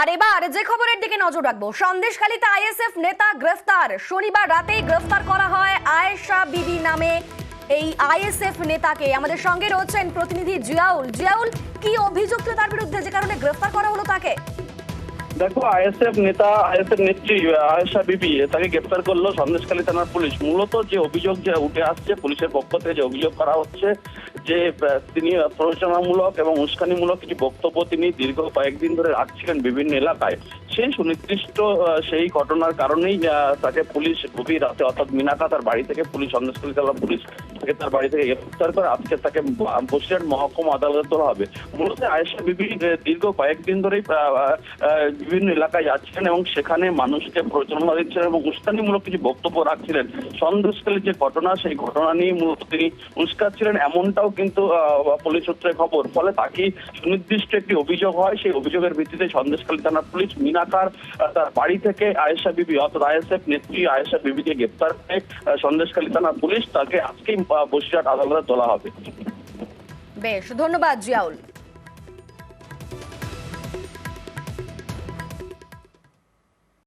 আর এবার যে খবরের দিকে নজর রাখবো, সন্দেশখালীতে আইএসএফ নেতা গ্রেফতার। শনিবার রাতেই গ্রেফতার করা হয় আয়েশা বিবি নামে এই আইএসএফ নেতাকে। আমাদের সঙ্গে রয়েছেন প্রতিনিধি জিয়াউল। জিয়াউল, কি অভিযোগ ছিল তার বিরুদ্ধে, যে কারণে গ্রেফতার করা হলো তাকে? দেখো, আইএসএফ নেত্রী আয়েশা বিবি, তাকে গ্রেফতার করলো সন্দেশখালী থানার পুলিশ। মূলত যে অভিযোগ যে উঠে আসছে পুলিশের পক্ষ থেকে, যে অভিযোগ করা হচ্ছে যে তিনি প্ররোচনামূলক এবং উস্কানিমূলক কিছু বক্তব্য তিনি দীর্ঘ কয়েকদিন ধরে রাখছিলেন বিভিন্ন এলাকায়। সেই সুনির্দিষ্ট সেই ঘটনার কারণেই তাকে পুলিশ গভীর রাতে, অর্থাৎ মিনাকা তার বাড়ি থেকে পুলিশ, সন্দেশখালী থানার পুলিশ তাকে তার বাড়ি থেকে গ্রেফতার করে আজকে তাকে বসিরহাট মহকুমা আদালতে তোলা হবে। মূলত আয়েশা বিবি দীর্ঘ কয়েকদিন ধরেই বিভিন্ন এলাকায় যাচ্ছিলেন এবং সেখানে মানুষকে প্ররোচনা দিচ্ছিলেন এবং উস্কানিমূলক কিছু বক্তব্য রাখছিলেন। সন্দেশখালীর যে ঘটনা, সেই ঘটনা নিয়ে মূলত তিনি উস্কাচ্ছিলেন, এমনটাও কিন্তু পুলিশ সূত্রে খবর। ফলে তাকে সুনির্দিষ্ট একটি অভিযোগ হয়। সেই অভিযোগের ভিত্তিতে সন্দেশখালী থানার পুলিশ মিনাকার তার বাড়ি থেকে আয়েশা বিবি, অর্থাৎ আইএসএফ নেত্রী আয়েশা বিবিকে গ্রেফতার করে সন্দেশখালী থানার পুলিশ তাকে আজকেই বসিরহাট আদালতে তোলা হবে। বেশ, ধন্যবাদ জিয়াউল।